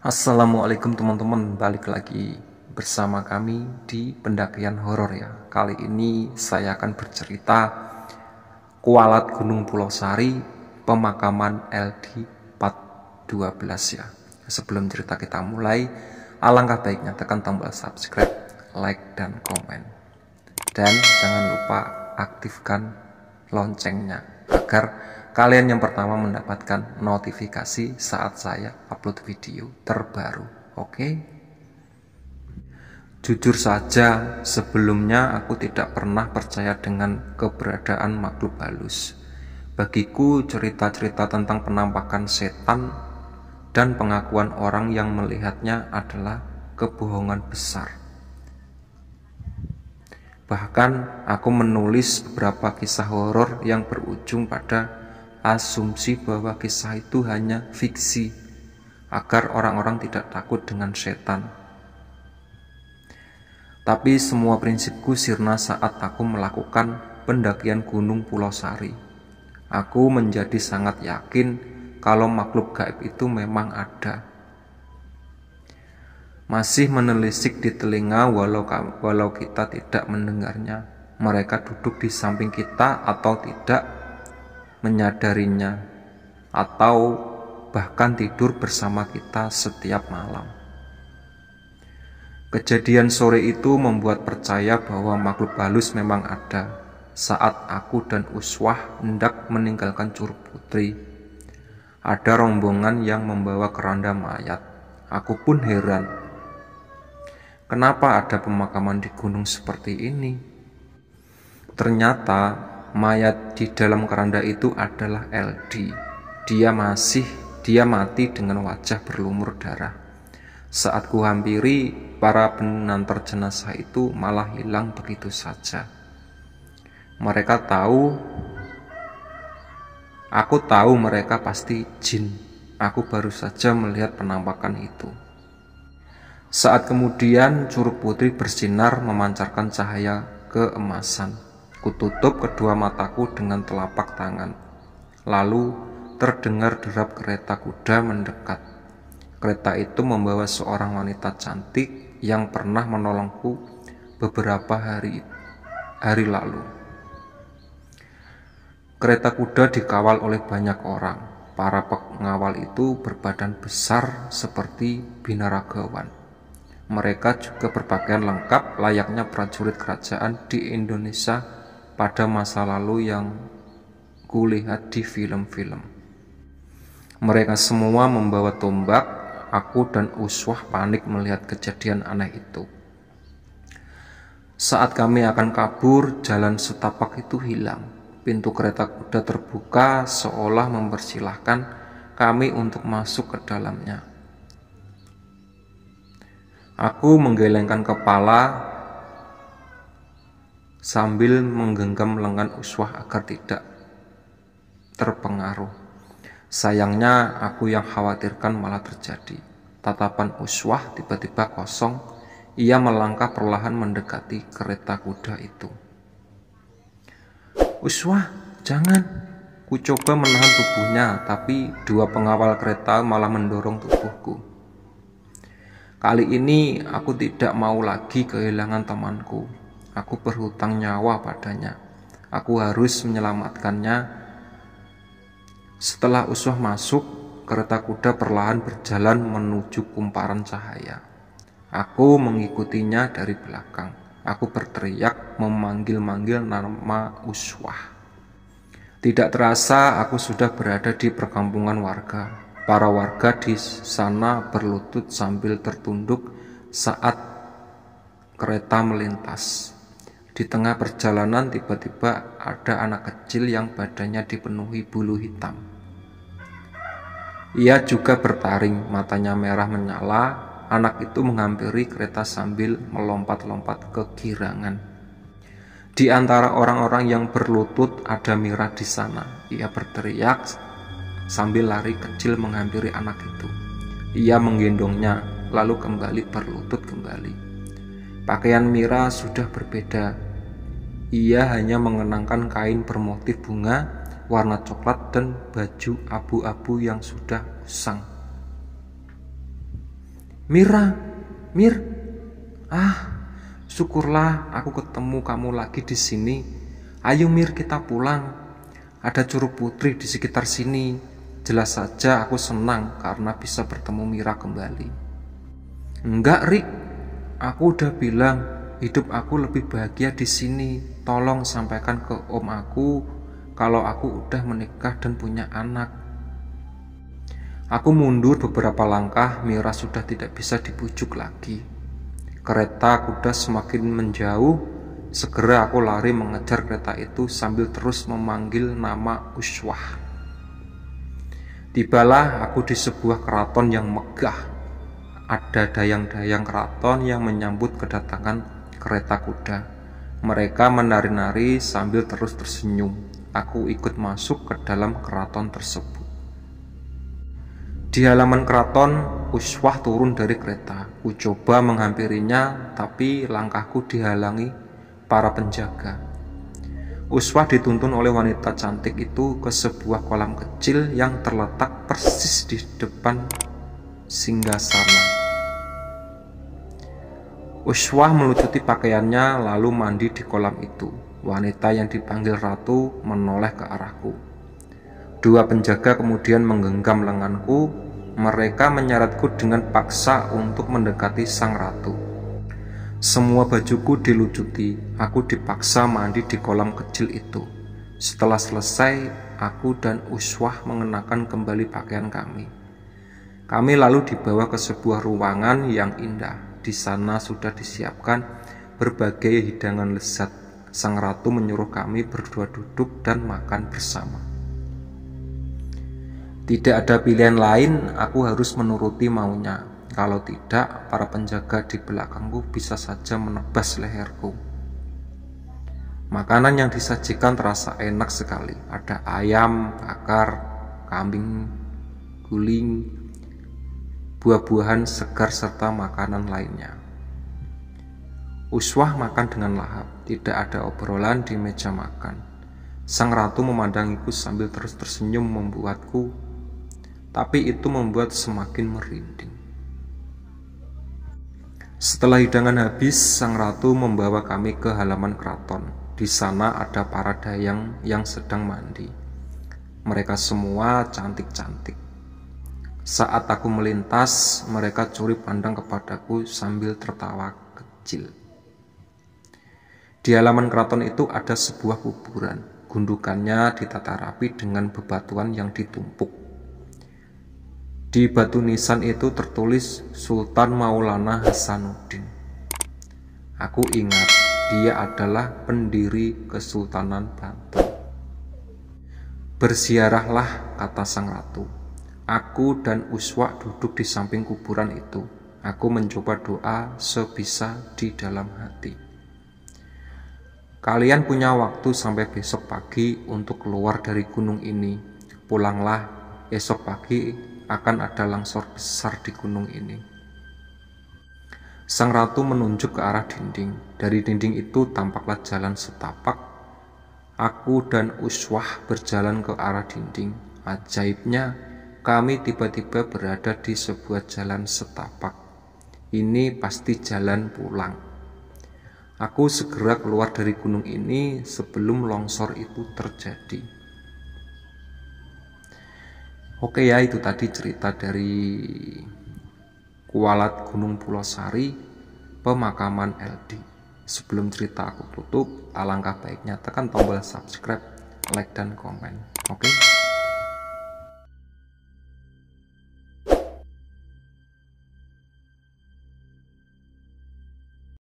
Assalamualaikum teman-teman, balik lagi bersama kami di pendakian horor ya. Kali ini saya akan bercerita kualat Gunung Pulau Sari, pemakaman LD 412 ya. Sebelum cerita kita mulai, alangkah baiknya tekan tombol subscribe, like, dan komen. Dan jangan lupa aktifkan loncengnya agar kalian yang pertama mendapatkan notifikasi saat saya upload video terbaru. Oke? Jujur saja, sebelumnya aku tidak pernah percaya dengan keberadaan makhluk halus. Bagiku, cerita-cerita tentang penampakan setan dan pengakuan orang yang melihatnya adalah kebohongan besar. Bahkan aku menulis beberapa kisah horor yang berujung pada asumsi bahwa kisah itu hanya fiksi agar orang-orang tidak takut dengan setan. Tapi semua prinsipku sirna saat aku melakukan pendakian Gunung Pulau Sari. Aku menjadi sangat yakin kalau makhluk gaib itu memang ada. Masih menelisik di telinga walau kita tidak mendengarnya. Mereka duduk di samping kita atau tidak menyadarinya, atau bahkan tidur bersama kita setiap malam. Kejadian sore itu membuat percaya bahwa makhluk halus memang ada. Saat aku dan Uswah hendak meninggalkan Curug Putri, ada rombongan yang membawa keranda mayat. Aku pun heran, kenapa ada pemakaman di gunung seperti ini? Ternyata mayat di dalam keranda itu adalah LD. Dia mati dengan wajah berlumur darah. Saat ku hampiri, para pengantar jenazah itu malah hilang begitu saja. Aku tahu mereka pasti jin. Aku baru saja melihat penampakan itu. Saat kemudian Curug Putri bersinar memancarkan cahaya keemasan. Kututup kedua mataku dengan telapak tangan. Lalu terdengar derap kereta kuda mendekat. Kereta itu membawa seorang wanita cantik yang pernah menolongku beberapa hari lalu. Kereta kuda dikawal oleh banyak orang. Para pengawal itu berbadan besar seperti binaragawan. Mereka juga berpakaian lengkap layaknya prajurit kerajaan di Indonesia pada masa lalu yang kulihat di film-film. Mereka semua membawa tombak. Aku dan Uswah panik melihat kejadian aneh itu. Saat kami akan kabur, jalan setapak itu hilang. Pintu kereta kuda terbuka seolah mempersilahkan kami untuk masuk ke dalamnya. Aku menggelengkan kepala sambil menggenggam lengan Uswah agar tidak terpengaruh. Sayangnya aku yang khawatirkan malah terjadi. Tatapan Uswah tiba-tiba kosong. Ia melangkah perlahan mendekati kereta kuda itu. Uswah, jangan. Ku coba menahan tubuhnya, tapi dua pengawal kereta malah mendorong tubuhku. Kali ini aku tidak mau lagi kehilangan temanku. Aku berhutang nyawa padanya. Aku harus menyelamatkannya. Setelah Uswah masuk, kereta kuda perlahan berjalan menuju kumparan cahaya. Aku mengikutinya dari belakang. Aku berteriak memanggil-manggil nama Uswah. Tidak terasa aku sudah berada di perkampungan warga. Para warga di sana berlutut sambil tertunduk saat kereta melintas. Di tengah perjalanan tiba-tiba ada anak kecil yang badannya dipenuhi bulu hitam. Ia juga bertaring, matanya merah menyala. Anak itu menghampiri kereta sambil melompat-lompat ke girangan. Di antara orang-orang yang berlutut ada Mira di sana. Ia berteriak sambil lari kecil menghampiri anak itu. Ia menggendongnya, lalu kembali berlutut kembali. Pakaian Mira sudah berbeda. Ia hanya mengenakan kain bermotif bunga warna coklat dan baju abu-abu yang sudah usang. Mira, Mir. Syukurlah aku ketemu kamu lagi di sini. Ayo Mir, kita pulang. Ada Curug Putri di sekitar sini. Jelas saja aku senang karena bisa bertemu Mira kembali. Enggak, Rik. Aku udah bilang hidup aku lebih bahagia di sini. Tolong sampaikan ke om aku kalau aku udah menikah dan punya anak. Aku mundur beberapa langkah, Mira sudah tidak bisa dibujuk lagi. Kereta kuda semakin menjauh. Segera aku lari mengejar kereta itu sambil terus memanggil nama Uswah. Tibalah aku di sebuah keraton yang megah. Ada dayang-dayang keraton yang menyambut kedatangan kereta kuda. Mereka menari-nari sambil terus tersenyum. Aku ikut masuk ke dalam keraton tersebut. Di halaman keraton, Uswah turun dari kereta. Ku coba menghampirinya, tapi langkahku dihalangi para penjaga. Uswah dituntun oleh wanita cantik itu ke sebuah kolam kecil yang terletak persis di depan singgasana. Uswah melucuti pakaiannya lalu mandi di kolam itu. Wanita yang dipanggil ratu menoleh ke arahku. Dua penjaga kemudian menggenggam lenganku. Mereka menyeretku dengan paksa untuk mendekati sang ratu. Semua bajuku dilucuti. Aku dipaksa mandi di kolam kecil itu. Setelah selesai, aku dan Uswah mengenakan kembali pakaian kami. Kami lalu dibawa ke sebuah ruangan yang indah. Di sana sudah disiapkan berbagai hidangan lezat. Sang ratu menyuruh kami berdua duduk dan makan bersama. Tidak ada pilihan lain, aku harus menuruti maunya. Kalau tidak, para penjaga di belakangku bisa saja menebas leherku. Makanan yang disajikan terasa enak sekali. Ada ayam bakar, kambing guling, buah-buahan segar serta makanan lainnya. Uswah makan dengan lahap. Tidak ada obrolan di meja makan. Sang ratu memandangiku sambil terus tersenyum membuatku, tapi itu membuat semakin merinding. Setelah hidangan habis, sang ratu membawa kami ke halaman keraton. Di sana ada para dayang yang sedang mandi. Mereka semua cantik-cantik. Saat aku melintas, mereka curi pandang kepadaku sambil tertawa kecil. Di halaman keraton itu ada sebuah kuburan. Gundukannya ditata rapi dengan bebatuan yang ditumpuk. Di batu nisan itu tertulis Sultan Maulana Hasanuddin. Aku ingat dia adalah pendiri Kesultanan Banten. Berziarahlah, kata sang ratu. Aku dan Uswah duduk di samping kuburan itu. Aku mencoba doa sebisa di dalam hati. Kalian punya waktu sampai besok pagi untuk keluar dari gunung ini. Pulanglah, esok pagi akan ada longsor besar di gunung ini. Sang ratu menunjuk ke arah dinding. Dari dinding itu tampaklah jalan setapak. Aku dan Uswah berjalan ke arah dinding. Ajaibnya, kami tiba-tiba berada di sebuah jalan setapak. Ini pasti jalan pulang. Aku segera keluar dari gunung ini sebelum longsor itu terjadi. Oke ya, itu tadi cerita dari Kualat Gunung Pulau Sari, pemakaman LD. Sebelum cerita aku tutup, alangkah baiknya tekan tombol subscribe, like, dan komen. Oke?